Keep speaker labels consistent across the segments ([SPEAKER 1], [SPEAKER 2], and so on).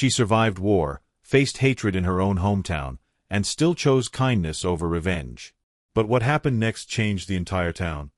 [SPEAKER 1] She survived war, faced hatred in her own hometown, and still chose kindness over revenge. But what happened next changed the entire town.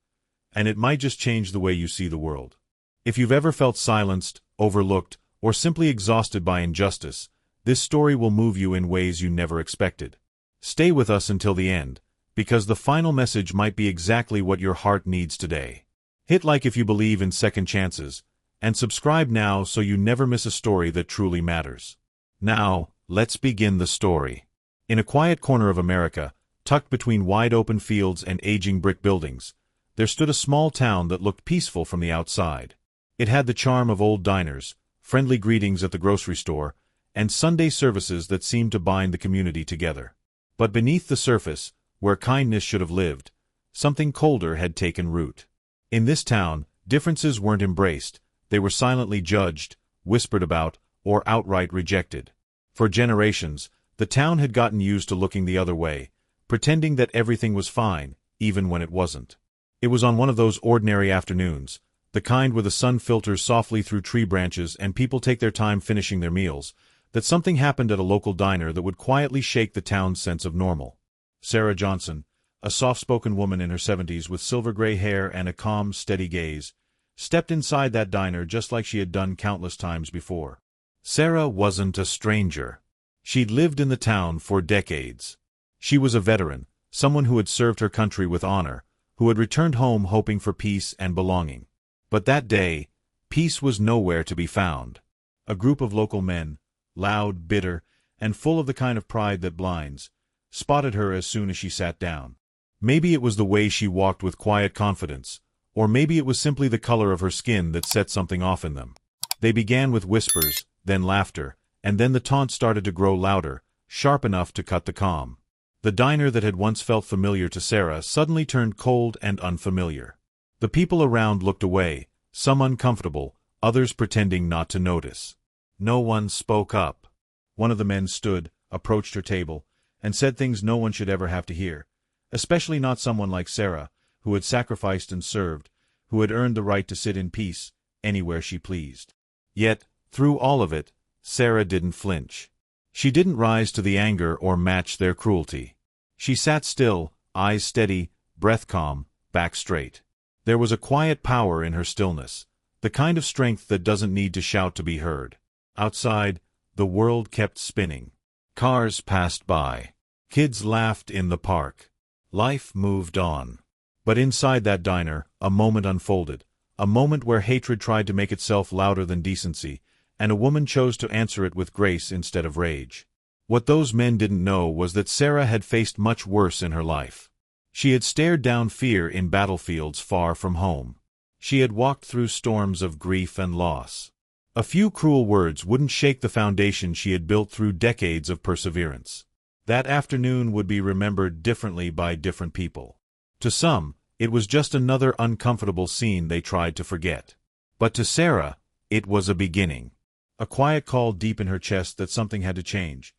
[SPEAKER 1] And it might just change the way you see the world. If you've ever felt silenced, overlooked, or simply exhausted by injustice, this story will move you in ways you never expected. Stay with us until the end, because the final message might be exactly what your heart needs today. Hit like if you believe in second chances, and subscribe now so you never miss a story that truly matters. Now, let's begin the story. In a quiet corner of America, tucked between wide-open fields and aging brick buildings, there stood a small town that looked peaceful from the outside. It had the charm of old diners, friendly greetings at the grocery store, and Sunday services that seemed to bind the community together. But beneath the surface, where kindness should have lived, something colder had taken root. In this town, differences weren't embraced, they were silently judged, whispered about, or outright rejected. For generations, the town had gotten used to looking the other way, pretending that everything was fine, even when it wasn't. It was on one of those ordinary afternoons, the kind where the sun filters softly through tree branches and people take their time finishing their meals, that something happened at a local diner that would quietly shake the town's sense of normal. Sarah Johnson, a soft-spoken woman in her 70s with silver-gray hair and a calm, steady gaze, stepped inside that diner just like she had done countless times before. Sarah wasn't a stranger. She'd lived in the town for decades. She was a veteran, someone who had served her country with honor, who had returned home hoping for peace and belonging. But that day, peace was nowhere to be found. A group of local men, loud, bitter, and full of the kind of pride that blinds, spotted her as soon as she sat down. Maybe it was the way she walked with quiet confidence, or maybe it was simply the color of her skin that set something off in them. They began with whispers, then laughter, and then the taunt started to grow louder, sharp enough to cut the calm. The diner that had once felt familiar to Sarah suddenly turned cold and unfamiliar. The people around looked away, some uncomfortable, others pretending not to notice. No one spoke up. One of the men stood, approached her table, and said things no one should ever have to hear, especially not someone like Sarah, who had sacrificed and served, who had earned the right to sit in peace, anywhere she pleased. Yet, through all of it, Sarah didn't flinch. She didn't rise to the anger or match their cruelty. She sat still, eyes steady, breath calm, back straight. There was a quiet power in her stillness, the kind of strength that doesn't need to shout to be heard. Outside, the world kept spinning. Cars passed by. Kids laughed in the park. Life moved on. But inside that diner, a moment unfolded, a moment where hatred tried to make itself louder than decency, and a woman chose to answer it with grace instead of rage. What those men didn't know was that Sarah had faced much worse in her life. She had stared down fear in battlefields far from home. She had walked through storms of grief and loss. A few cruel words wouldn't shake the foundation she had built through decades of perseverance. That afternoon would be remembered differently by different people. To some, it was just another uncomfortable scene they tried to forget. But to Sarah, it was a beginning. A quiet call deep in her chest that something had to change.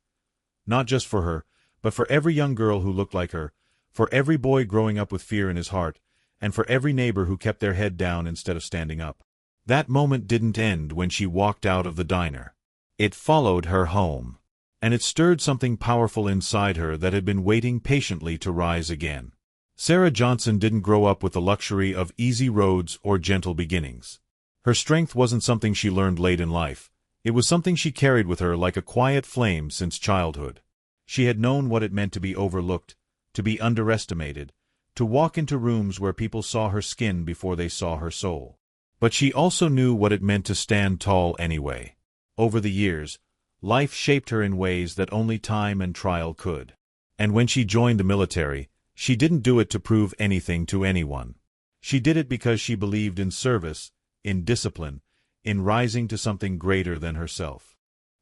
[SPEAKER 1] Not just for her, but for every young girl who looked like her, for every boy growing up with fear in his heart, and for every neighbor who kept their head down instead of standing up. That moment didn't end when she walked out of the diner. It followed her home. And it stirred something powerful inside her that had been waiting patiently to rise again. Sarah Johnson didn't grow up with the luxury of easy roads or gentle beginnings. Her strength wasn't something she learned late in life. It was something she carried with her like a quiet flame since childhood. She had known what it meant to be overlooked, to be underestimated, to walk into rooms where people saw her skin before they saw her soul. But she also knew what it meant to stand tall anyway. Over the years, life shaped her in ways that only time and trial could. And when she joined the military, she didn't do it to prove anything to anyone. She did it because she believed in service, in discipline, in rising to something greater than herself.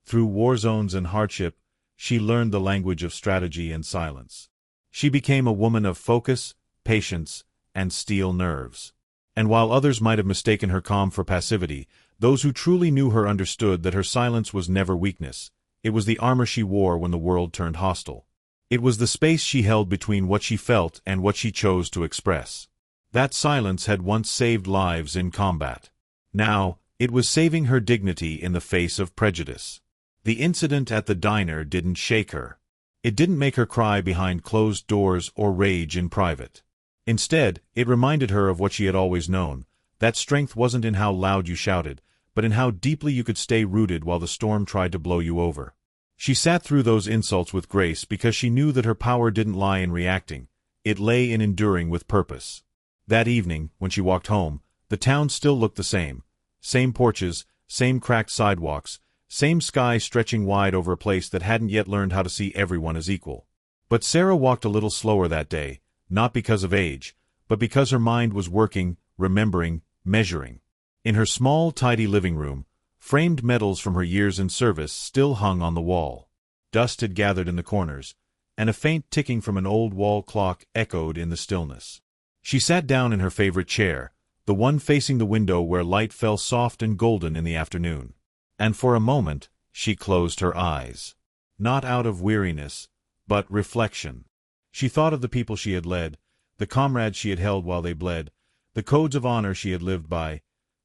[SPEAKER 1] Through war zones and hardship, she learned the language of strategy and silence. She became a woman of focus, patience, and steel nerves. And while others might have mistaken her calm for passivity, those who truly knew her understood that her silence was never weakness. It was the armor she wore when the world turned hostile. It was the space she held between what she felt and what she chose to express. That silence had once saved lives in combat. Now, it was saving her dignity in the face of prejudice. The incident at the diner didn't shake her. It didn't make her cry behind closed doors or rage in private. Instead, it reminded her of what she had always known, that strength wasn't in how loud you shouted, but in how deeply you could stay rooted while the storm tried to blow you over. She sat through those insults with grace because she knew that her power didn't lie in reacting, it lay in enduring with purpose. That evening, when she walked home, the town still looked the same. Same porches, same cracked sidewalks, same sky stretching wide over a place that hadn't yet learned how to see everyone as equal. But Sarah walked a little slower that day, not because of age, but because her mind was working, remembering, measuring. In her small, tidy living room, framed medals from her years in service still hung on the wall. Dust had gathered in the corners, and a faint ticking from an old wall clock echoed in the stillness. She sat down in her favorite chair, the one facing the window where light fell soft and golden in the afternoon. And for a moment, she closed her eyes. Not out of weariness, but reflection. She thought of the people she had led, the comrades she had held while they bled, the codes of honor she had lived by,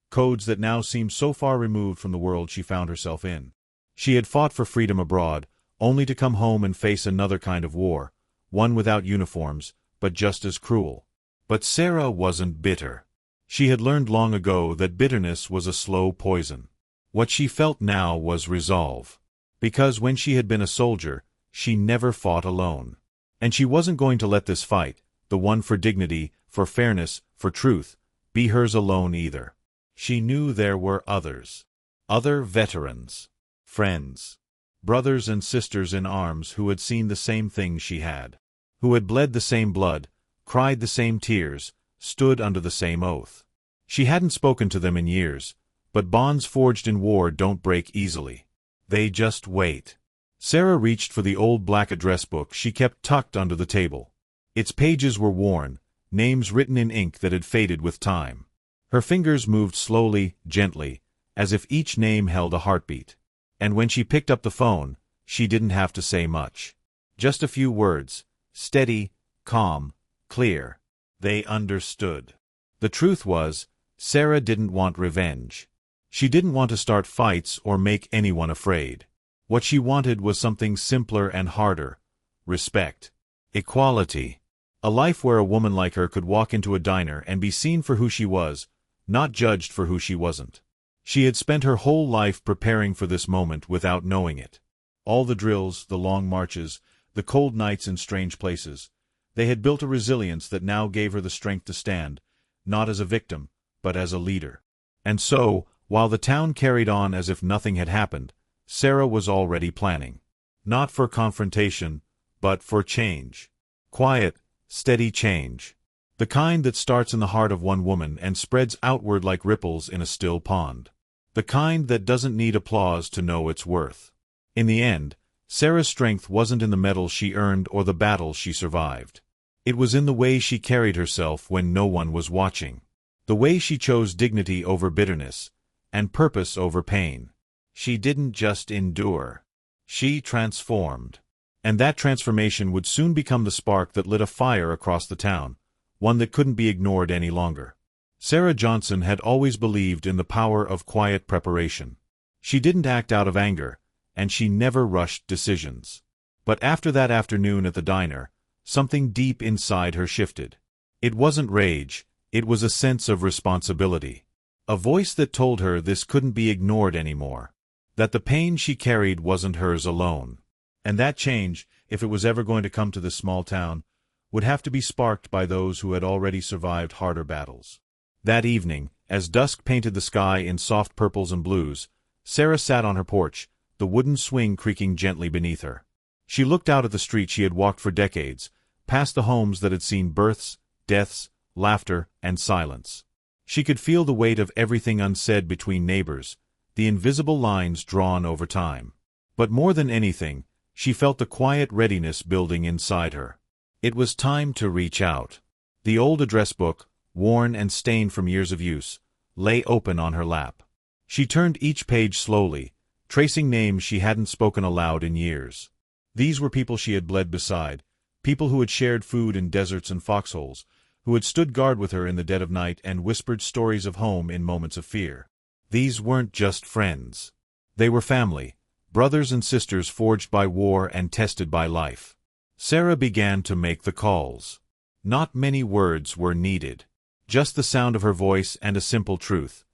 [SPEAKER 1] codes that now seemed so far removed from the world she found herself in. She had fought for freedom abroad, only to come home and face another kind of war, one without uniforms, but just as cruel. But Sarah wasn't bitter. She had learned long ago that bitterness was a slow poison. What she felt now was resolve. Because when she had been a soldier, she never fought alone. And she wasn't going to let this fight, the one for dignity, for fairness, for truth, be hers alone either. She knew there were others. Other veterans. Friends. Brothers and sisters in arms who had seen the same things she had. Who had bled the same blood, cried the same tears, stood under the same oath. She hadn't spoken to them in years, but bonds forged in war don't break easily. They just wait. Sarah reached for the old black address book she kept tucked under the table. Its pages were worn, names written in ink that had faded with time. Her fingers moved slowly, gently, as if each name held a heartbeat. And when she picked up the phone, she didn't have to say much. Just a few words, steady, calm, clear. They understood. The truth was, Sarah didn't want revenge. She didn't want to start fights or make anyone afraid. What she wanted was something simpler and harder. Respect. Equality. A life where a woman like her could walk into a diner and be seen for who she was, not judged for who she wasn't. She had spent her whole life preparing for this moment without knowing it. All the drills, the long marches, the cold nights in strange places. They had built a resilience that now gave her the strength to stand, not as a victim, but as a leader. And so, while the town carried on as if nothing had happened, Sarah was already planning. Not for confrontation, but for change. Quiet, steady change. The kind that starts in the heart of one woman and spreads outward like ripples in a still pond. The kind that doesn't need applause to know its worth. In the end, Sarah's strength wasn't in the medals she earned or the battles she survived. It was in the way she carried herself when no one was watching. The way she chose dignity over bitterness, and purpose over pain. She didn't just endure. She transformed. And that transformation would soon become the spark that lit a fire across the town, one that couldn't be ignored any longer. Sarah Johnson had always believed in the power of quiet preparation. She didn't act out of anger, and she never rushed decisions. But after that afternoon at the diner, something deep inside her shifted. It wasn't rage, it was a sense of responsibility. A voice that told her this couldn't be ignored anymore. That the pain she carried wasn't hers alone. And that change, if it was ever going to come to this small town, would have to be sparked by those who had already survived harder battles. That evening, as dusk painted the sky in soft purples and blues, Sarah sat on her porch, the wooden swing creaking gently beneath her. She looked out at the street she had walked for decades, past the homes that had seen births, deaths, laughter, and silence. She could feel the weight of everything unsaid between neighbors, the invisible lines drawn over time. But more than anything, she felt the quiet readiness building inside her. It was time to reach out. The old address book, worn and stained from years of use, lay open on her lap. She turned each page slowly, tracing names she hadn't spoken aloud in years. These were people she had bled beside, people who had shared food in deserts and foxholes, who had stood guard with her in the dead of night and whispered stories of home in moments of fear. These weren't just friends. They were family, brothers and sisters forged by war and tested by life. Sarah began to make the calls. Not many words were needed. Just the sound of her voice and a simple truth.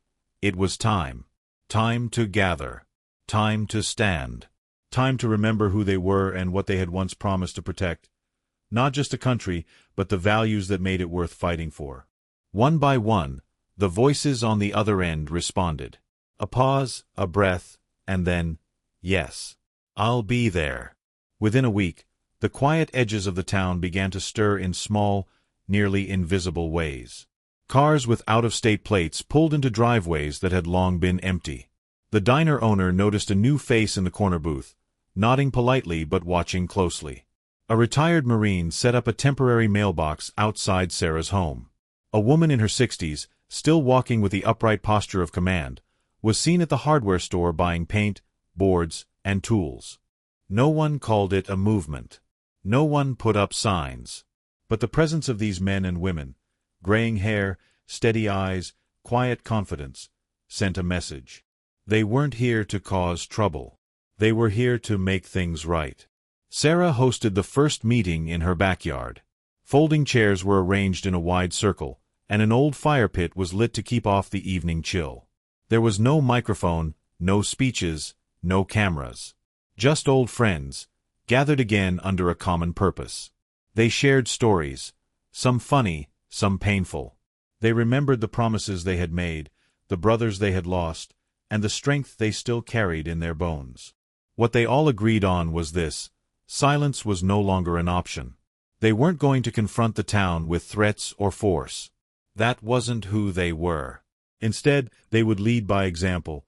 [SPEAKER 1] It was time. Time to gather. Time to stand. Time to remember who they were and what they had once promised to protect. Not just a country, but the values that made it worth fighting for. One by one, the voices on the other end responded. A pause, a breath, and then, yes, I'll be there. Within a week, the quiet edges of the town began to stir in small, nearly invisible ways. Cars with out-of-state plates pulled into driveways that had long been empty. The diner owner noticed a new face in the corner booth, nodding politely but watching closely. A retired Marine set up a temporary mailbox outside Sarah's home. A woman in her 60s, still walking with the upright posture of command, was seen at the hardware store buying paint, boards, and tools. No one called it a movement. No one put up signs. But the presence of these men and women, graying hair, steady eyes, quiet confidence, sent a message. They weren't here to cause trouble. They were here to make things right. Sarah hosted the first meeting in her backyard. Folding chairs were arranged in a wide circle, and an old fire pit was lit to keep off the evening chill. There was no microphone, no speeches, no cameras. Just old friends, gathered again under a common purpose. They shared stories, some funny, some painful. They remembered the promises they had made, the brothers they had lost, and the strength they still carried in their bones. What they all agreed on was this: silence was no longer an option. They weren't going to confront the town with threats or force. That wasn't who they were. Instead, they would lead by example,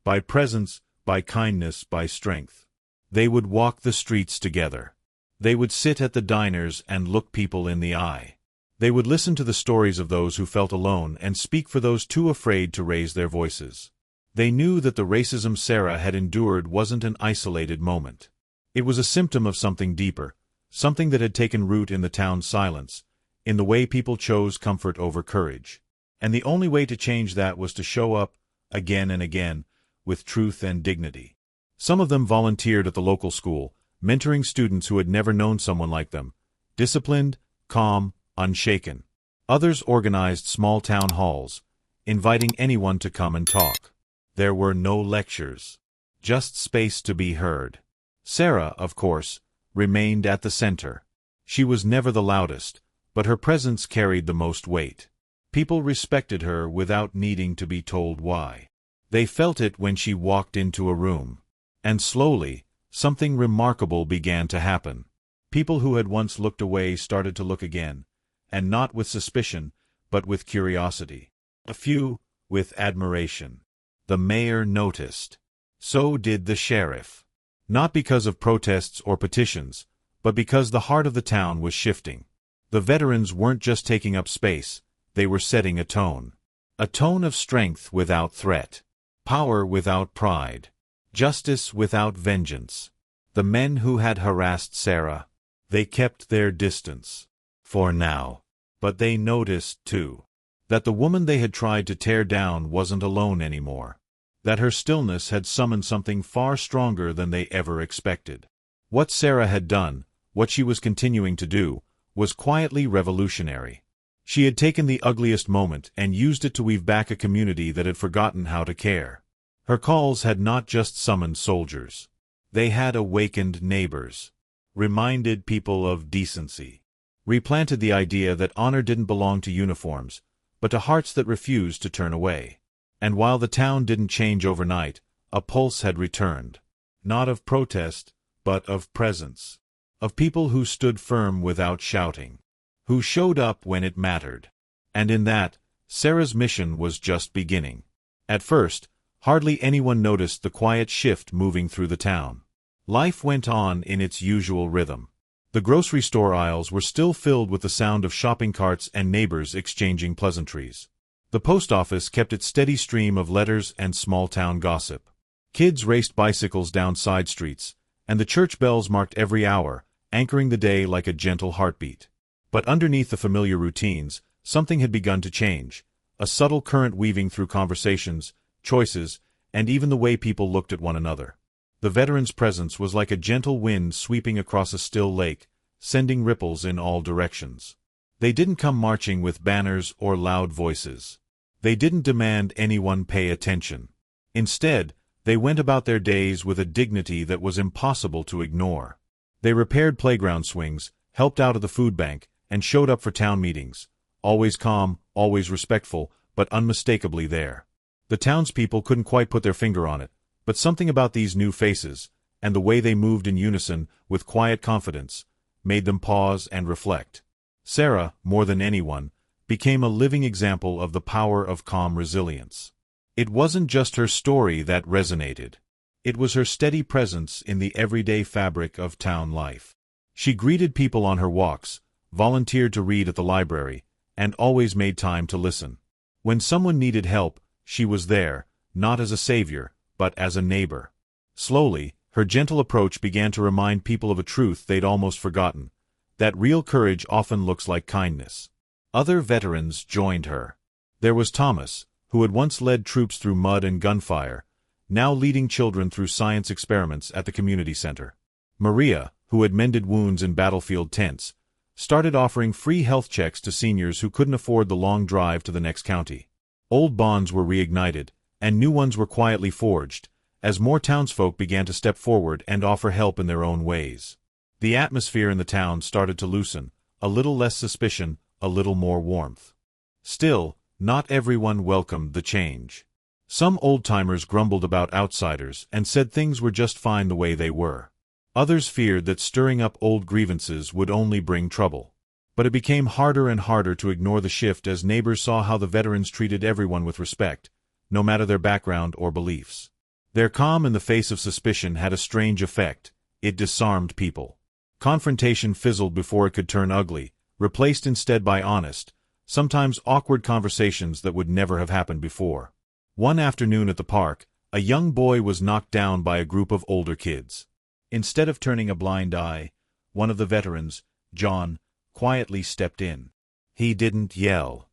[SPEAKER 1] by presence, by kindness, by strength. They would walk the streets together. They would sit at the diners and look people in the eye. They would listen to the stories of those who felt alone and speak for those too afraid to raise their voices. They knew that the racism Sarah had endured wasn't an isolated moment. It was a symptom of something deeper, something that had taken root in the town's silence, in the way people chose comfort over courage. And the only way to change that was to show up, again and again, with truth and dignity. Some of them volunteered at the local school, mentoring students who had never known someone like them, disciplined, calm, unshaken. Others organized small town halls, inviting anyone to come and talk. There were no lectures, just space to be heard. Sarah, of course, remained at the center. She was never the loudest, but her presence carried the most weight. People respected her without needing to be told why. They felt it when she walked into a room. And slowly, something remarkable began to happen. People who had once looked away started to look again, and not with suspicion, but with curiosity. A few, with admiration. The mayor noticed. So did the sheriff. Not because of protests or petitions, but because the heart of the town was shifting. The veterans weren't just taking up space, they were setting a tone. A tone of strength without threat. Power without pride. Justice without vengeance. The men who had harassed Sarah, they kept their distance. For now. But they noticed, too, that the woman they had tried to tear down wasn't alone anymore. That her stillness had summoned something far stronger than they ever expected. What Sarah had done, what she was continuing to do, was quietly revolutionary. She had taken the ugliest moment and used it to weave back a community that had forgotten how to care. Her calls had not just summoned soldiers. They had awakened neighbors, reminded people of decency, replanted the idea that honor didn't belong to uniforms, but to hearts that refused to turn away. And while the town didn't change overnight, a pulse had returned. Not of protest, but of presence. Of people who stood firm without shouting. Who showed up when it mattered. And in that, Sarah's mission was just beginning. At first, hardly anyone noticed the quiet shift moving through the town. Life went on in its usual rhythm. The grocery store aisles were still filled with the sound of shopping carts and neighbors exchanging pleasantries. The post office kept its steady stream of letters and small-town gossip. Kids raced bicycles down side streets, and the church bells marked every hour, anchoring the day like a gentle heartbeat. But underneath the familiar routines, something had begun to change, a subtle current weaving through conversations, choices, and even the way people looked at one another. The veterans' presence was like a gentle wind sweeping across a still lake, sending ripples in all directions. They didn't come marching with banners or loud voices. They didn't demand anyone pay attention. Instead, they went about their days with a dignity that was impossible to ignore. They repaired playground swings, helped out at the food bank, and showed up for town meetings, always calm, always respectful, but unmistakably there. The townspeople couldn't quite put their finger on it, but something about these new faces, and the way they moved in unison, with quiet confidence, made them pause and reflect. Sarah, more than anyone, became a living example of the power of calm resilience. It wasn't just her story that resonated. It was her steady presence in the everyday fabric of town life. She greeted people on her walks, volunteered to read at the library, and always made time to listen. When someone needed help, she was there, not as a savior, but as a neighbor. Slowly, her gentle approach began to remind people of a truth they'd almost forgotten, that real courage often looks like kindness. Other veterans joined her. There was Thomas, who had once led troops through mud and gunfire, now leading children through science experiments at the community center. Maria, who had mended wounds in battlefield tents, started offering free health checks to seniors who couldn't afford the long drive to the next county. Old bonds were reignited, and new ones were quietly forged, as more townsfolk began to step forward and offer help in their own ways. The atmosphere in the town started to loosen, a little less suspicion, a little more warmth. Still, not everyone welcomed the change. Some old-timers grumbled about outsiders and said things were just fine the way they were. Others feared that stirring up old grievances would only bring trouble. But it became harder and harder to ignore the shift as neighbors saw how the veterans treated everyone with respect, no matter their background or beliefs. Their calm in the face of suspicion had a strange effect. It disarmed people. Confrontation fizzled before it could turn ugly, replaced instead by honest, sometimes awkward conversations that would never have happened before. One afternoon at the park, a young boy was knocked down by a group of older kids. Instead of turning a blind eye, one of the veterans, John, quietly stepped in. He didn't yell.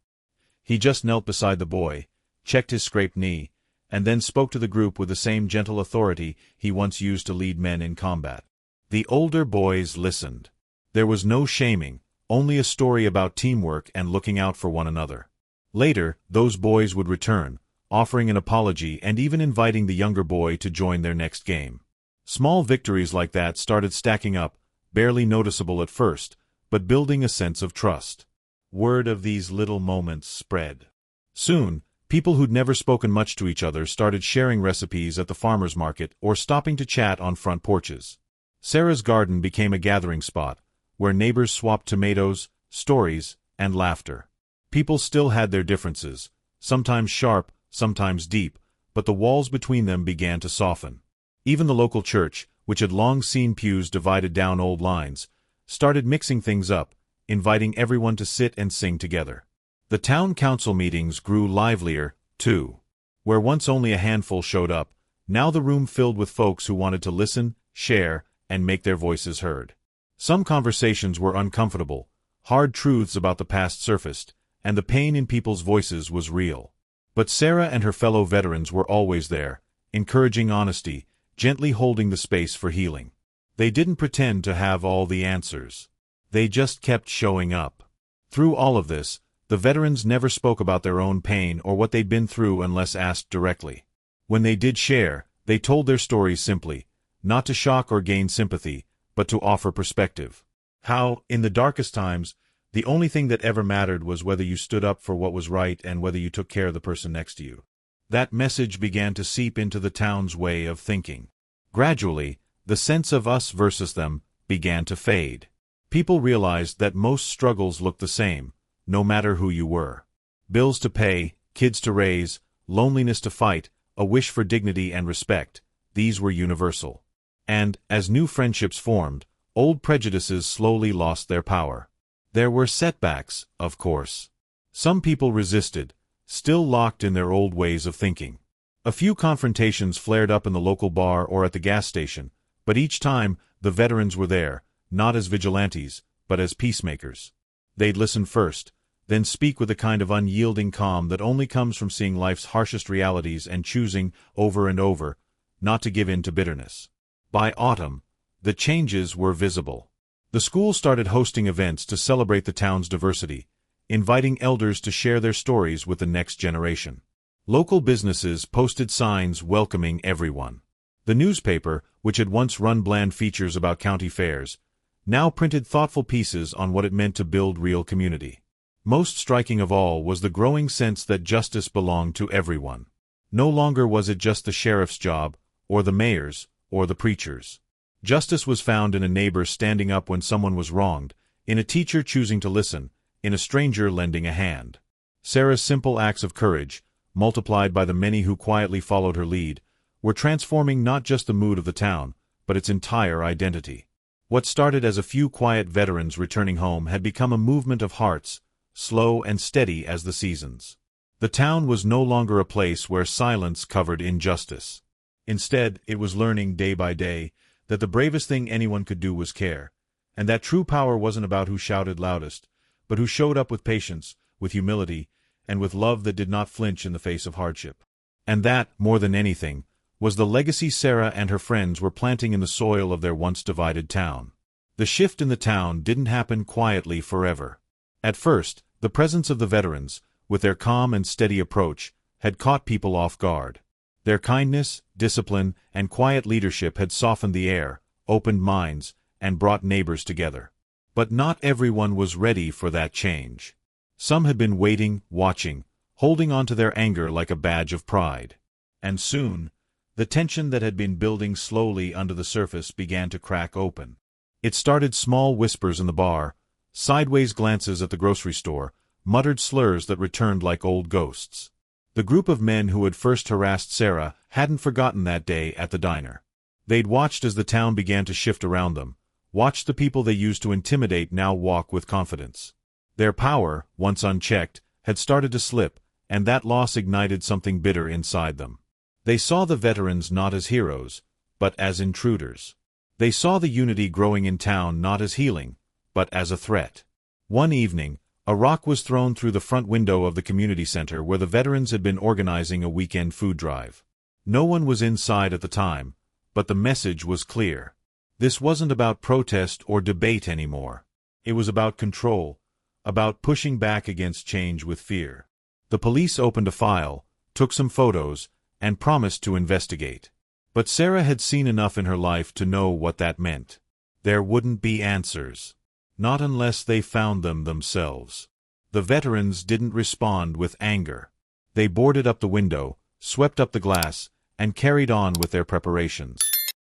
[SPEAKER 1] He just knelt beside the boy, checked his scraped knee, and then spoke to the group with the same gentle authority he once used to lead men in combat. The older boys listened. There was no shaming, only a story about teamwork and looking out for one another. Later, those boys would return, offering an apology and even inviting the younger boy to join their next game. Small victories like that started stacking up, barely noticeable at first, but building a sense of trust. Word of these little moments spread. Soon, people who'd never spoken much to each other started sharing recipes at the farmer's market or stopping to chat on front porches. Sarah's garden became a gathering spot, where neighbors swapped tomatoes, stories, and laughter. People still had their differences, sometimes sharp, sometimes deep, but the walls between them began to soften. Even the local church, which had long seen pews divided down old lines, started mixing things up, inviting everyone to sit and sing together. The town council meetings grew livelier, too. Where once only a handful showed up, now the room filled with folks who wanted to listen, share, and make their voices heard. Some conversations were uncomfortable, hard truths about the past surfaced, and the pain in people's voices was real. But Sarah and her fellow veterans were always there, encouraging honesty, gently holding the space for healing. They didn't pretend to have all the answers. They just kept showing up. Through all of this, the veterans never spoke about their own pain or what they'd been through unless asked directly. When they did share, they told their stories simply, not to shock or gain sympathy, but to offer perspective. How, in the darkest times, the only thing that ever mattered was whether you stood up for what was right and whether you took care of the person next to you. That message began to seep into the town's way of thinking. Gradually, the sense of us versus them began to fade. People realized that most struggles looked the same, no matter who you were. Bills to pay, kids to raise, loneliness to fight, a wish for dignity and respect, these were universal. And, as new friendships formed, old prejudices slowly lost their power. There were setbacks, of course. Some people resisted, still locked in their old ways of thinking. A few confrontations flared up in the local bar or at the gas station, but each time, the veterans were there, not as vigilantes, but as peacemakers. They'd listen first, then speak with a kind of unyielding calm that only comes from seeing life's harshest realities and choosing, over and over, not to give in to bitterness. By autumn, the changes were visible. The school started hosting events to celebrate the town's diversity, inviting elders to share their stories with the next generation. Local businesses posted signs welcoming everyone. The newspaper, which had once run bland features about county fairs, now printed thoughtful pieces on what it meant to build real community. Most striking of all was the growing sense that justice belonged to everyone. No longer was it just the sheriff's job, or the mayor's, or the preacher's. Justice was found in a neighbor standing up when someone was wronged, in a teacher choosing to listen, in a stranger lending a hand. Sarah's simple acts of courage, multiplied by the many who quietly followed her lead, were transforming not just the mood of the town, but its entire identity. What started as a few quiet veterans returning home had become a movement of hearts, slow and steady as the seasons. The town was no longer a place where silence covered injustice. Instead, it was learning day by day that the bravest thing anyone could do was care, and that true power wasn't about who shouted loudest, but who showed up with patience, with humility, and with love that did not flinch in the face of hardship. And that, more than anything, was the legacy Sarah and her friends were planting in the soil of their once divided town. The shift in the town didn't happen quietly forever. At first, the presence of the veterans, with their calm and steady approach, had caught people off guard. Their kindness, discipline, and quiet leadership had softened the air, opened minds, and brought neighbors together. But not everyone was ready for that change. Some had been waiting, watching, holding on to their anger like a badge of pride. And soon, the tension that had been building slowly under the surface began to crack open. It started small whispers in the bar, sideways glances at the grocery store, muttered slurs that returned like old ghosts. The group of men who had first harassed Sarah hadn't forgotten that day at the diner. They'd watched as the town began to shift around them, watched the people they used to intimidate now walk with confidence. Their power, once unchecked, had started to slip, and that loss ignited something bitter inside them. They saw the veterans not as heroes, but as intruders. They saw the unity growing in town not as healing, but as a threat. One evening, a rock was thrown through the front window of the community center where the veterans had been organizing a weekend food drive. No one was inside at the time, but the message was clear. This wasn't about protest or debate anymore. It was about control, about pushing back against change with fear. The police opened a file, took some photos, and promised to investigate. But Sarah had seen enough in her life to know what that meant. There wouldn't be answers. Not unless they found them themselves. The veterans didn't respond with anger. They boarded up the window, swept up the glass, and carried on with their preparations.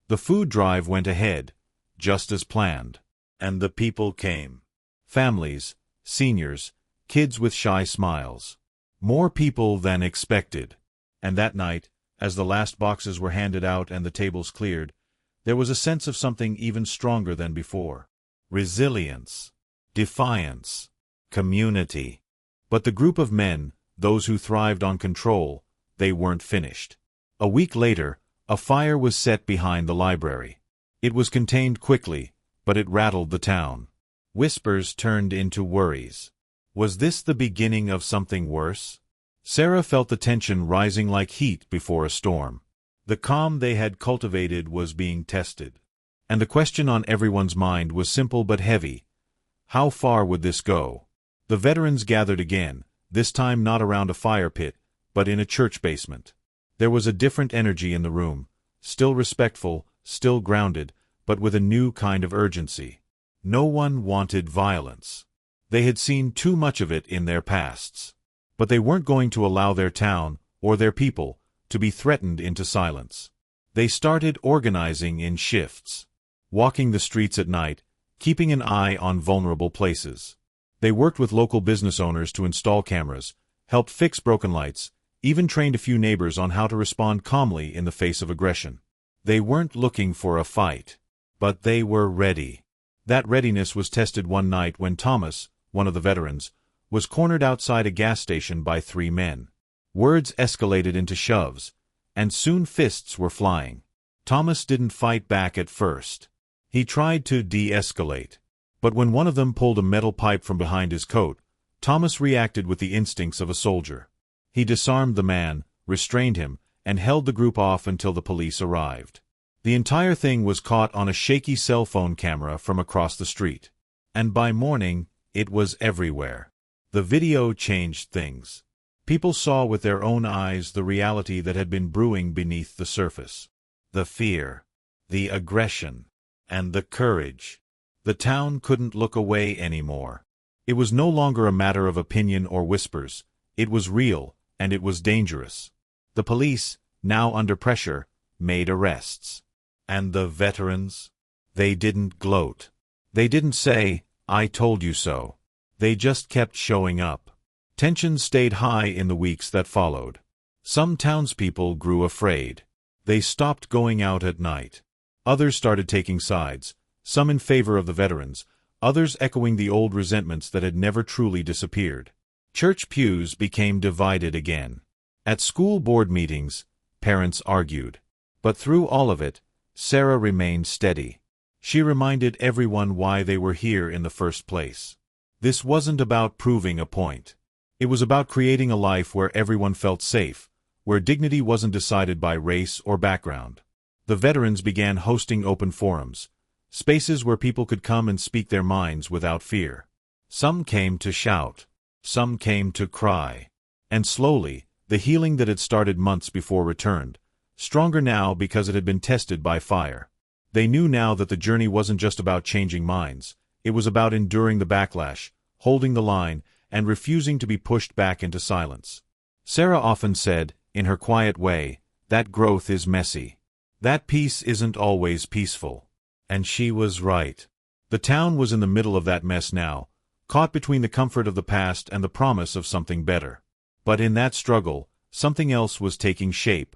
[SPEAKER 1] The food drive went ahead, just as planned. And the people came. Families, seniors, kids with shy smiles. More people than expected. And that night, as the last boxes were handed out and the tables cleared, there was a sense of something even stronger than before. Resilience, defiance, community. But the group of men, those who thrived on control, they weren't finished. A week later, a fire was set behind the library. It was contained quickly, but it rattled the town. Whispers turned into worries. Was this the beginning of something worse? Sarah felt the tension rising like heat before a storm. The calm they had cultivated was being tested. And the question on everyone's mind was simple but heavy. How far would this go? The veterans gathered again, this time not around a fire pit, but in a church basement. There was a different energy in the room, still respectful, still grounded, but with a new kind of urgency. No one wanted violence. They had seen too much of it in their pasts. But they weren't going to allow their town, or their people, to be threatened into silence. They started organizing in shifts. Walking the streets at night, keeping an eye on vulnerable places. They worked with local business owners to install cameras, helped fix broken lights, even trained a few neighbors on how to respond calmly in the face of aggression. They weren't looking for a fight, but they were ready. That readiness was tested one night when Thomas, one of the veterans, was cornered outside a gas station by 3 men. Words escalated into shoves, and soon fists were flying. Thomas didn't fight back at first. He tried to de-escalate. But when one of them pulled a metal pipe from behind his coat, Thomas reacted with the instincts of a soldier. He disarmed the man, restrained him, and held the group off until the police arrived. The entire thing was caught on a shaky cell phone camera from across the street. And by morning, it was everywhere. The video changed things. People saw with their own eyes the reality that had been brewing beneath the surface. The fear, the aggression, and the courage. The town couldn't look away anymore. It was no longer a matter of opinion or whispers. It was real, and it was dangerous. The police, now under pressure, made arrests. And the veterans? They didn't gloat. They didn't say, "I told you so." They just kept showing up. Tensions stayed high in the weeks that followed. Some townspeople grew afraid. They stopped going out at night. Others started taking sides, some in favor of the veterans, others echoing the old resentments that had never truly disappeared. Church pews became divided again. At school board meetings, parents argued. But through all of it, Sarah remained steady. She reminded everyone why they were here in the first place. This wasn't about proving a point. It was about creating a life where everyone felt safe, where dignity wasn't decided by race or background. The veterans began hosting open forums, spaces where people could come and speak their minds without fear. Some came to shout. Some came to cry. And slowly, the healing that had started months before returned, stronger now because it had been tested by fire. They knew now that the journey wasn't just about changing minds. It was about enduring the backlash, holding the line, and refusing to be pushed back into silence. Sarah often said, in her quiet way, that growth is messy. That peace isn't always peaceful. And she was right. The town was in the middle of that mess now, caught between the comfort of the past and the promise of something better. But in that struggle, something else was taking shape.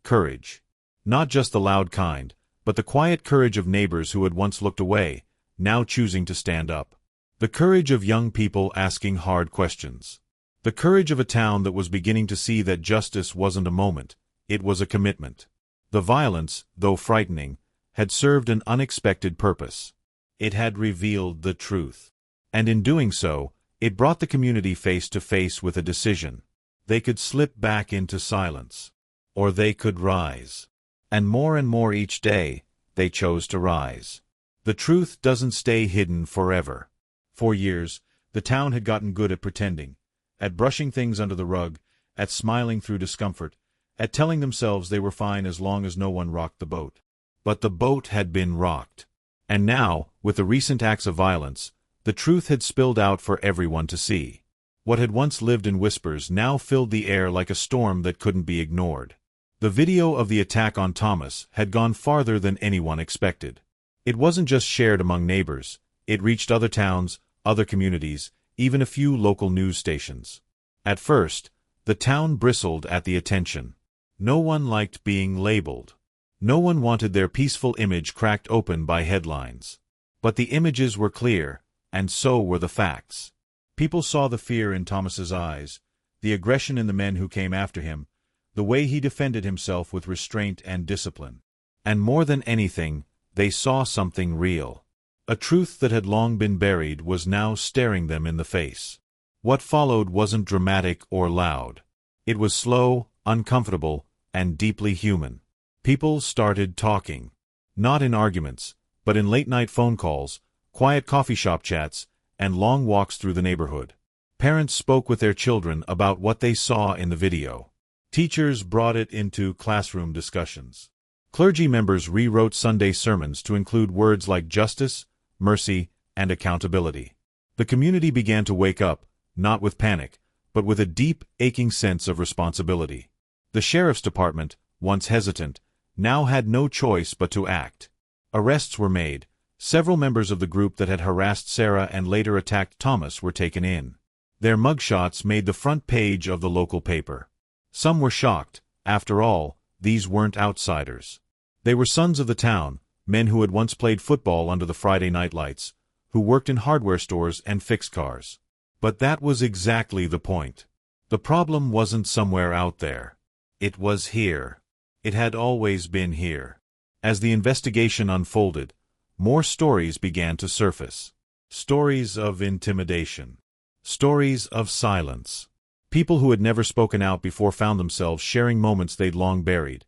[SPEAKER 1] Courage. Not just the loud kind, but the quiet courage of neighbors who had once looked away, now choosing to stand up. The courage of young people asking hard questions. The courage of a town that was beginning to see that justice wasn't a moment, it was a commitment. The violence, though frightening, had served an unexpected purpose. It had revealed the truth. And in doing so, it brought the community face to face with a decision. They could slip back into silence. Or they could rise. And more each day, they chose to rise. The truth doesn't stay hidden forever. For years, the town had gotten good at pretending, at brushing things under the rug, at smiling through discomfort, at telling themselves they were fine as long as no one rocked the boat. But the boat had been rocked. And now, with the recent acts of violence, the truth had spilled out for everyone to see. What had once lived in whispers now filled the air like a storm that couldn't be ignored. The video of the attack on Thomas had gone farther than anyone expected. It wasn't just shared among neighbors. It reached other towns, other communities, even a few local news stations. At first, the town bristled at the attention. No one liked being labeled. No one wanted their peaceful image cracked open by headlines. But the images were clear, and so were the facts. People saw the fear in Thomas's eyes, the aggression in the men who came after him, the way he defended himself with restraint and discipline. And more than anything, they saw something real. A truth that had long been buried was now staring them in the face. What followed wasn't dramatic or loud. It was slow, uncomfortable, and deeply human. People started talking. Not in arguments, but in late-night phone calls, quiet coffee shop chats, and long walks through the neighborhood. Parents spoke with their children about what they saw in the video. Teachers brought it into classroom discussions. Clergy members rewrote Sunday sermons to include words like justice, mercy, and accountability. The community began to wake up, not with panic, but with a deep, aching sense of responsibility. The sheriff's department, once hesitant, now had no choice but to act. Arrests were made. Several members of the group that had harassed Sarah and later attacked Thomas were taken in. Their mugshots made the front page of the local paper. Some were shocked. After all, these weren't outsiders. They were sons of the town, men who had once played football under the Friday night lights, who worked in hardware stores and fixed cars. But that was exactly the point. The problem wasn't somewhere out there. It was here. It had always been here. As the investigation unfolded, more stories began to surface. Stories of intimidation. Stories of silence. People who had never spoken out before found themselves sharing moments they'd long buried,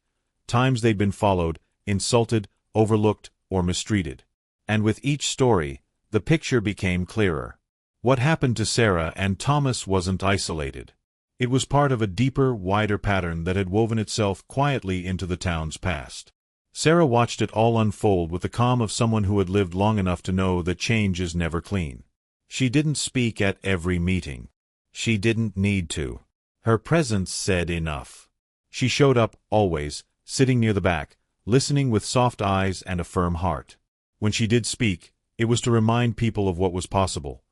[SPEAKER 1] times they'd been followed, insulted, overlooked, or mistreated. And with each story, the picture became clearer. What happened to Sarah and Thomas wasn't isolated. It was part of a deeper, wider pattern that had woven itself quietly into the town's past. Sarah watched it all unfold with the calm of someone who had lived long enough to know that change is never clean. She didn't speak at every meeting. She didn't need to. Her presence said enough. She showed up, always, sitting near the back, listening with soft eyes and a firm heart. When she did speak, it was to remind people of what was possible.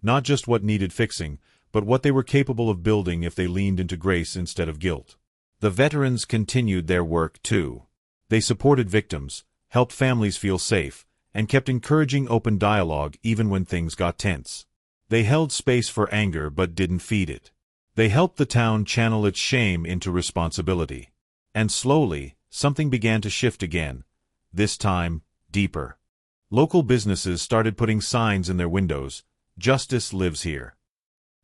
[SPEAKER 1] Not just what needed fixing, but what they were capable of building if they leaned into grace instead of guilt. The veterans continued their work too. They supported victims, helped families feel safe, and kept encouraging open dialogue even when things got tense. They held space for anger but didn't feed it. They helped the town channel its shame into responsibility. And slowly, something began to shift again, this time, deeper. Local businesses started putting signs in their windows, "Justice lives here."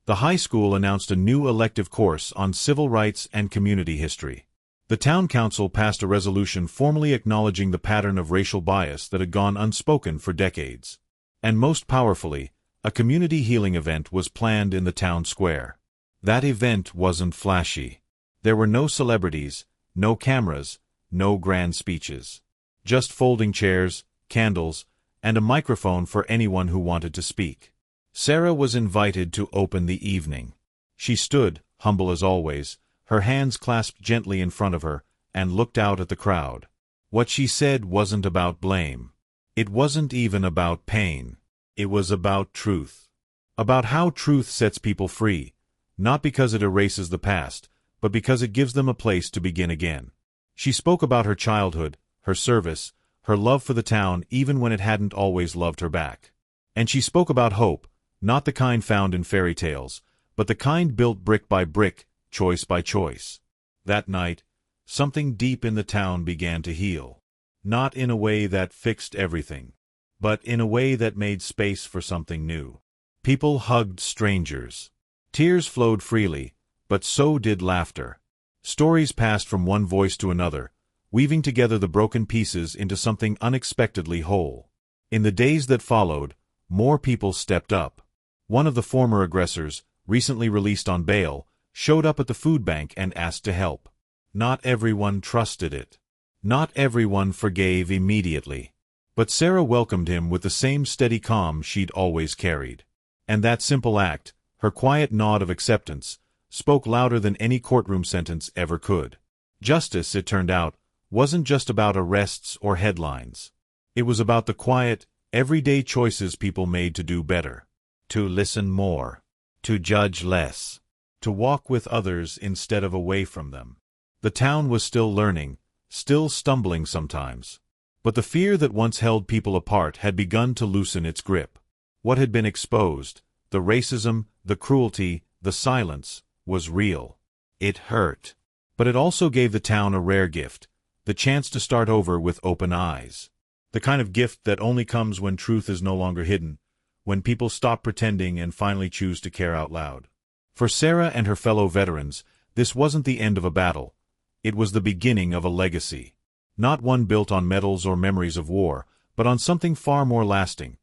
[SPEAKER 1] The high school announced a new elective course on civil rights and community history. The town council passed a resolution formally acknowledging the pattern of racial bias that had gone unspoken for decades. And most powerfully, a community healing event was planned in the town square. That event wasn't flashy. There were no celebrities, no cameras, no grand speeches. Just folding chairs, candles, and a microphone for anyone who wanted to speak. Sarah was invited to open the evening. She stood, humble as always, her hands clasped gently in front of her, and looked out at the crowd. What she said wasn't about blame. It wasn't even about pain. It was about truth. About how truth sets people free, not because it erases the past, but because it gives them a place to begin again. She spoke about her childhood, her service, her love for the town even when it hadn't always loved her back. And she spoke about hope, not the kind found in fairy tales, but the kind built brick by brick, choice by choice. That night, something deep in the town began to heal. Not in a way that fixed everything, but in a way that made space for something new. People hugged strangers. Tears flowed freely, but so did laughter. Stories passed from one voice to another, weaving together the broken pieces into something unexpectedly whole. In the days that followed, more people stepped up. One of the former aggressors, recently released on bail, showed up at the food bank and asked to help. Not everyone trusted it. Not everyone forgave immediately. But Sarah welcomed him with the same steady calm she'd always carried. And that simple act, her quiet nod of acceptance, spoke louder than any courtroom sentence ever could. Justice, it turned out, wasn't just about arrests or headlines. It was about the quiet, everyday choices people made to do better. To listen more. To judge less. To walk with others instead of away from them. The town was still learning, still stumbling sometimes. But the fear that once held people apart had begun to loosen its grip. What had been exposed, the racism, the cruelty, the silence, was real. It hurt. But it also gave the town a rare gift, the chance to start over with open eyes. The kind of gift that only comes when truth is no longer hidden, when people stop pretending and finally choose to care out loud. For Sarah and her fellow veterans, this wasn't the end of a battle. It was the beginning of a legacy. Not one built on medals or memories of war, but on something far more lasting.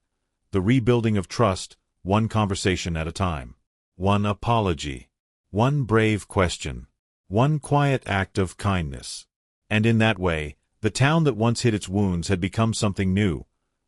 [SPEAKER 1] The rebuilding of trust, one conversation at a time. One apology. One brave question. One quiet act of kindness. And in that way, the town that once hid its wounds had become something new.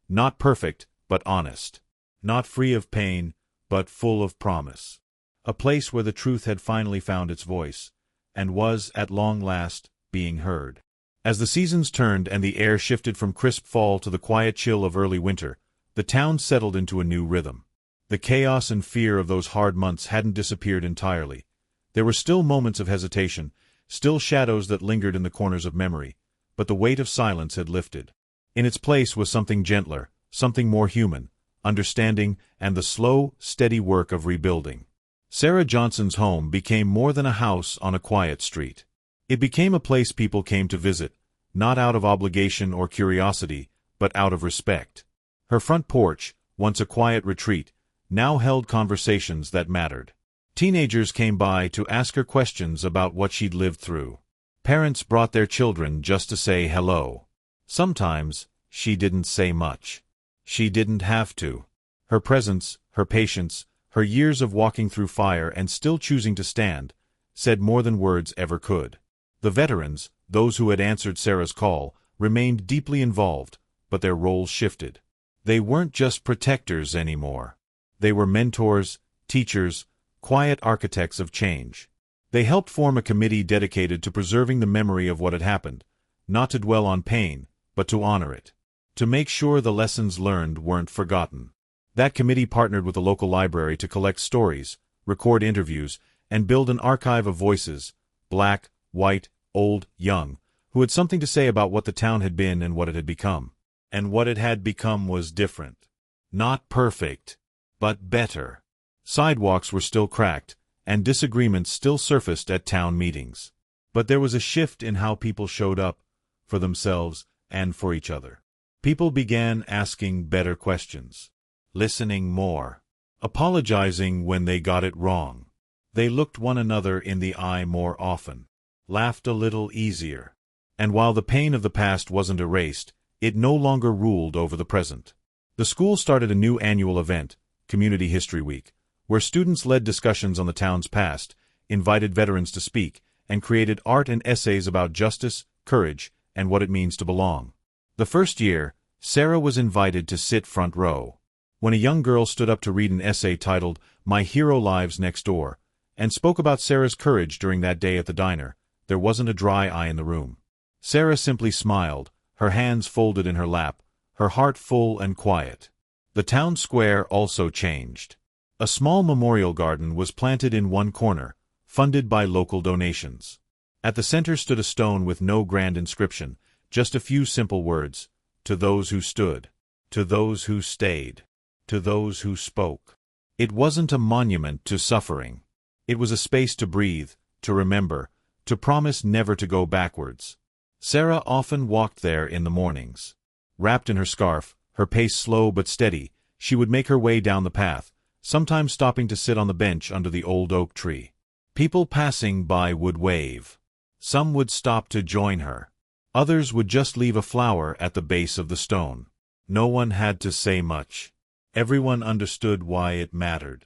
[SPEAKER 1] Not perfect, but honest. Not free of pain, but full of promise. A place where the truth had finally found its voice, and was, at long last, being heard. As the seasons turned and the air shifted from crisp fall to the quiet chill of early winter, the town settled into a new rhythm. The chaos and fear of those hard months hadn't disappeared entirely. There were still moments of hesitation, still shadows that lingered in the corners of memory, but the weight of silence had lifted. In its place was something gentler, something more human, understanding, and the slow, steady work of rebuilding. Sarah Johnson's home became more than a house on a quiet street. It became a place people came to visit, not out of obligation or curiosity, but out of respect. Her front porch, once a quiet retreat, now held conversations that mattered. Teenagers came by to ask her questions about what she'd lived through. Parents brought their children just to say hello. Sometimes, she didn't say much. She didn't have to. Her presence, her patience, her years of walking through fire and still choosing to stand, said more than words ever could. The veterans, those who had answered Sarah's call, remained deeply involved, but their roles shifted. They weren't just protectors anymore. They were mentors, teachers, quiet architects of change. They helped form a committee dedicated to preserving the memory of what had happened, not to dwell on pain, but to honor it. To make sure the lessons learned weren't forgotten. That committee partnered with the local library to collect stories, record interviews, and build an archive of voices, black, white, old, young, who had something to say about what the town had been and what it had become. And what it had become was different. Not perfect, but better. Sidewalks were still cracked, and disagreements still surfaced at town meetings. But there was a shift in how people showed up, for themselves and for each other. People began asking better questions, listening more, apologizing when they got it wrong. They looked one another in the eye more often, laughed a little easier. And while the pain of the past wasn't erased, it no longer ruled over the present. The school started a new annual event, Community History Week, where students led discussions on the town's past, invited veterans to speak, and created art and essays about justice, courage, and what it means to belong. The first year, Sarah was invited to sit front row. When a young girl stood up to read an essay titled My Hero Lives Next Door, and spoke about Sarah's courage during that day at the diner, there wasn't a dry eye in the room. Sarah simply smiled, her hands folded in her lap, her heart full and quiet. The town square also changed. A small memorial garden was planted in one corner, funded by local donations. At the center stood a stone with no grand inscription, just a few simple words: to those who stood, to those who stayed, to those who spoke. It wasn't a monument to suffering. It was a space to breathe, to remember, to promise never to go backwards. Sarah often walked there in the mornings. Wrapped in her scarf, her pace slow but steady, she would make her way down the path, sometimes stopping to sit on the bench under the old oak tree. People passing by would wave. Some would stop to join her. Others would just leave a flower at the base of the stone. No one had to say much. Everyone understood why it mattered.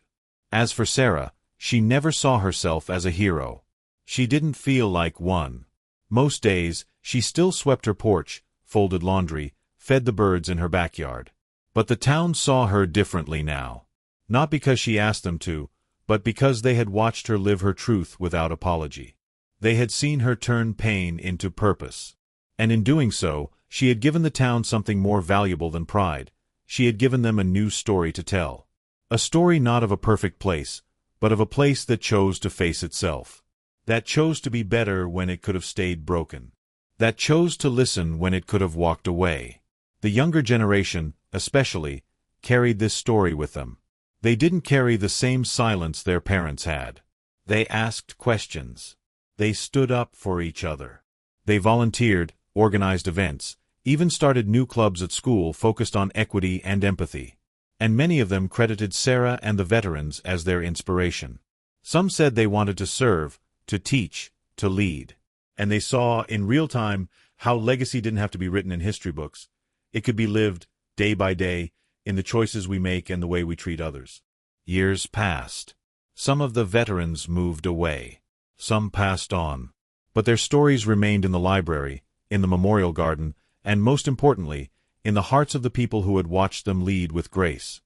[SPEAKER 1] As for Sarah, she never saw herself as a hero. She didn't feel like one. Most days, she still swept her porch, folded laundry, fed the birds in her backyard. But the town saw her differently now. Not because she asked them to, but because they had watched her live her truth without apology. They had seen her turn pain into purpose. And in doing so, she had given the town something more valuable than pride. She had given them a new story to tell. A story not of a perfect place, but of a place that chose to face itself. That chose to be better when it could have stayed broken. That chose to listen when it could have walked away. The younger generation, especially, carried this story with them. They didn't carry the same silence their parents had. They asked questions. They stood up for each other. They volunteered, organized events, even started new clubs at school focused on equity and empathy. And many of them credited Sarah and the veterans as their inspiration. Some said they wanted to serve, to teach, to lead. And they saw, in real time, how legacy didn't have to be written in history books. It could be lived, day by day, in the choices we make and the way we treat others. Years passed. Some of the veterans moved away. Some passed on. But their stories remained in the library, in the memorial garden, and most importantly, in the hearts of the people who had watched them lead with grace.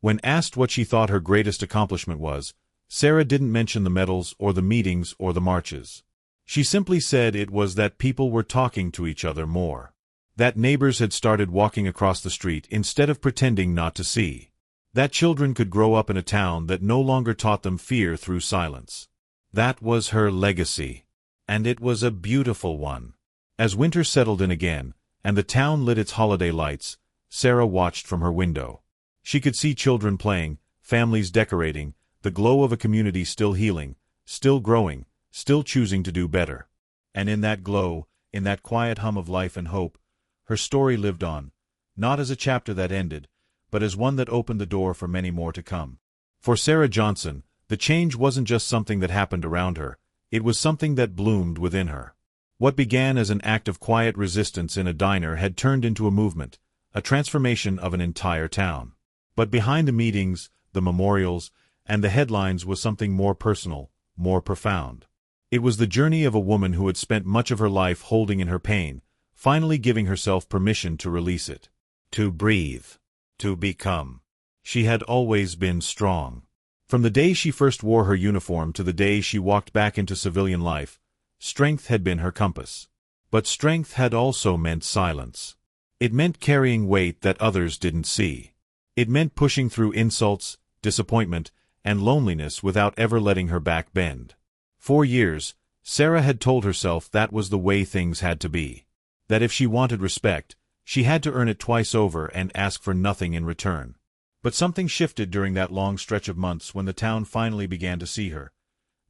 [SPEAKER 1] When asked what she thought her greatest accomplishment was, Sarah didn't mention the medals or the meetings or the marches. She simply said it was that people were talking to each other more. That neighbors had started walking across the street instead of pretending not to see. That children could grow up in a town that no longer taught them fear through silence. That was her legacy. And it was a beautiful one. As winter settled in again, and the town lit its holiday lights, Sarah watched from her window. She could see children playing, families decorating, the glow of a community still healing, still growing, still choosing to do better. And in that glow, in that quiet hum of life and hope, her story lived on, not as a chapter that ended, but as one that opened the door for many more to come. For Sarah Johnson, the change wasn't just something that happened around her, it was something that bloomed within her. What began as an act of quiet resistance in a diner had turned into a movement, a transformation of an entire town. But behind the meetings, the memorials, and the headlines was something more personal, more profound. It was the journey of a woman who had spent much of her life holding in her pain, finally giving herself permission to release it. To breathe. To become. She had always been strong. From the day she first wore her uniform to the day she walked back into civilian life, strength had been her compass. But strength had also meant silence. It meant carrying weight that others didn't see. It meant pushing through insults, disappointment, and loneliness without ever letting her back bend. For years, Sarah had told herself that was the way things had to be. That if she wanted respect, she had to earn it twice over and ask for nothing in return. But something shifted during that long stretch of months when the town finally began to see her,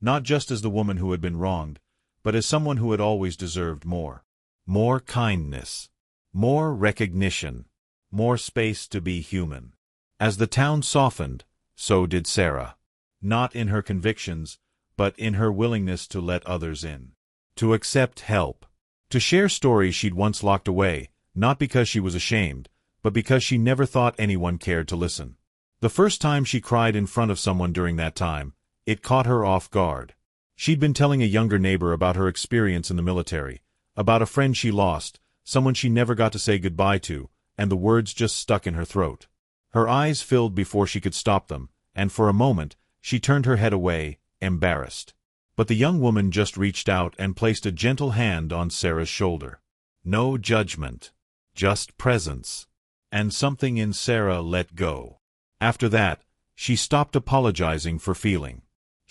[SPEAKER 1] not just as the woman who had been wronged, but as someone who had always deserved more. More kindness. More recognition. More space to be human. As the town softened, so did Sarah. Not in her convictions, but in her willingness to let others in. To accept help. To share stories she'd once locked away, not because she was ashamed, but because she never thought anyone cared to listen. The first time she cried in front of someone during that time, it caught her off guard. She'd been telling a younger neighbor about her experience in the military, about a friend she lost, someone she never got to say goodbye to, and the words just stuck in her throat. Her eyes filled before she could stop them, and for a moment, she turned her head away, embarrassed. But the young woman just reached out and placed a gentle hand on Sarah's shoulder. No judgment. Just presence. And something in Sarah let go. After that, she stopped apologizing for feeling.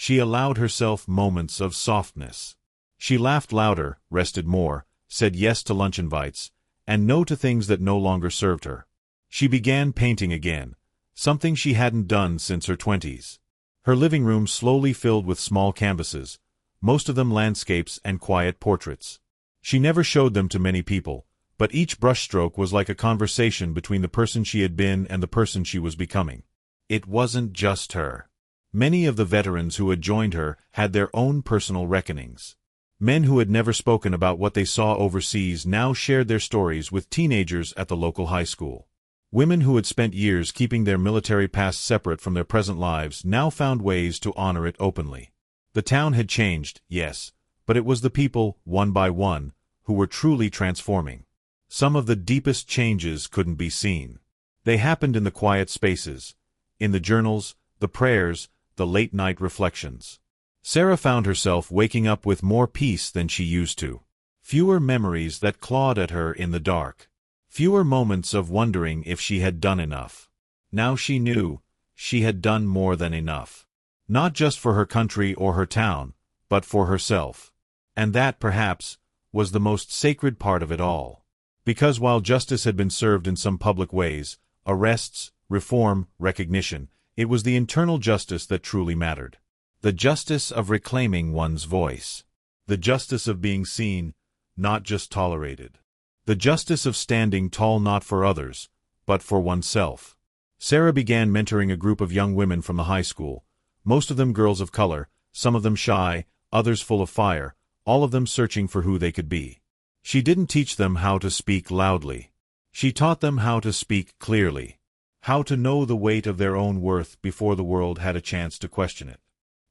[SPEAKER 1] She allowed herself moments of softness. She laughed louder, rested more, said yes to lunch invites, and no to things that no longer served her. She began painting again, something she hadn't done since her 20s. Her living room slowly filled with small canvases, most of them landscapes and quiet portraits. She never showed them to many people, but each brushstroke was like a conversation between the person she had been and the person she was becoming. It wasn't just her. Many of the veterans who had joined her had their own personal reckonings. Men who had never spoken about what they saw overseas now shared their stories with teenagers at the local high school. Women who had spent years keeping their military past separate from their present lives now found ways to honor it openly. The town had changed, yes, but it was the people, one by one, who were truly transforming. Some of the deepest changes couldn't be seen. They happened in the quiet spaces, in the journals, the prayers, the late-night reflections. Sarah found herself waking up with more peace than she used to. Fewer memories that clawed at her in the dark. Fewer moments of wondering if she had done enough. Now she knew she had done more than enough. Not just for her country or her town, but for herself. And that, perhaps, was the most sacred part of it all. Because while justice had been served in some public ways, arrests, reform, recognition, it was the internal justice that truly mattered. The justice of reclaiming one's voice. The justice of being seen, not just tolerated. The justice of standing tall not for others, but for oneself. Sarah began mentoring a group of young women from the high school, most of them girls of color, some of them shy, others full of fire, all of them searching for who they could be. She didn't teach them how to speak loudly. She taught them how to speak clearly, how to know the weight of their own worth before the world had a chance to question it.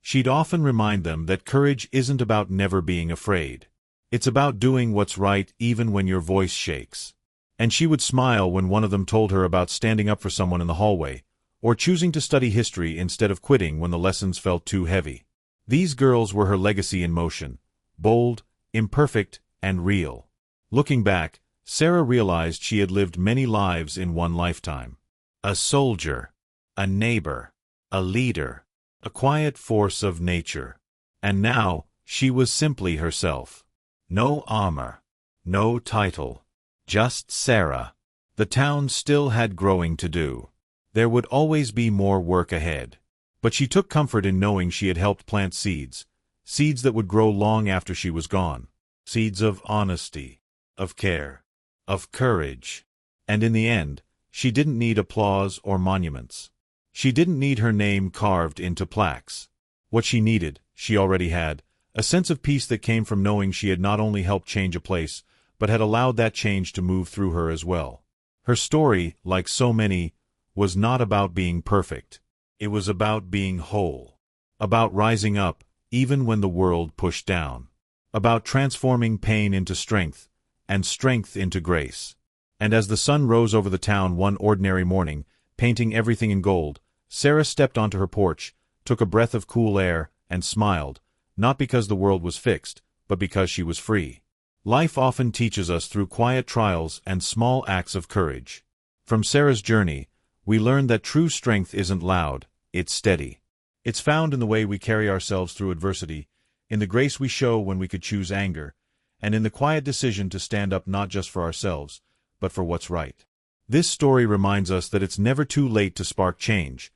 [SPEAKER 1] She'd often remind them that courage isn't about never being afraid. It's about doing what's right even when your voice shakes. And she would smile when one of them told her about standing up for someone in the hallway, or choosing to study history instead of quitting when the lessons felt too heavy. These girls were her legacy in motion, bold, imperfect, and real. Looking back, Sarah realized she had lived many lives in one lifetime. A soldier, a neighbor, a leader, a quiet force of nature. And now, she was simply herself. No armor, no title, just Sarah. The town still had growing to do. There would always be more work ahead. But she took comfort in knowing she had helped plant seeds, seeds that would grow long after she was gone. Seeds of honesty, of care, of courage. And in the end, she didn't need applause or monuments. She didn't need her name carved into plaques. What she needed, she already had, A sense of peace that came from knowing she had not only helped change a place, but had allowed that change to move through her as well. Her story, like so many, was not about being perfect. It was about being whole. About rising up, even when the world pushed down. About transforming pain into strength, and strength into grace. And as the sun rose over the town one ordinary morning, painting everything in gold, Sarah stepped onto her porch, took a breath of cool air, and smiled, not because the world was fixed, but because she was free. Life often teaches us through quiet trials and small acts of courage. From Sarah's journey, we learn that true strength isn't loud, it's steady. It's found in the way we carry ourselves through adversity, in the grace we show when we could choose anger, and in the quiet decision to stand up not just for ourselves, but for what's right. This story reminds us that it's never too late to spark change,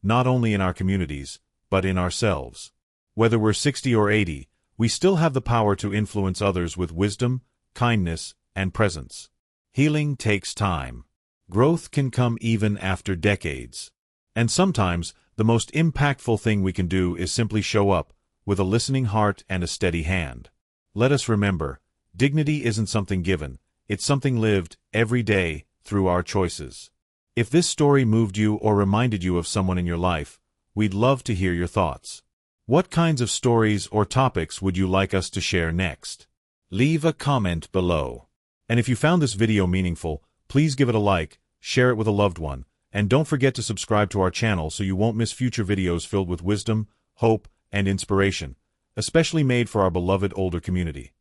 [SPEAKER 1] not only in our communities, but in ourselves. Whether we're 60 or 80, we still have the power to influence others with wisdom, kindness, and presence. Healing takes time. Growth can come even after decades. And sometimes, the most impactful thing we can do is simply show up, with a listening heart and a steady hand. Let us remember, dignity isn't something given, it's something lived, every day, through our choices. If this story moved you or reminded you of someone in your life, we'd love to hear your thoughts. What kinds of stories or topics would you like us to share next? Leave a comment below. And if you found this video meaningful, please give it a like, share it with a loved one, and don't forget to subscribe to our channel so you won't miss future videos filled with wisdom, hope, and inspiration, especially made for our beloved older community.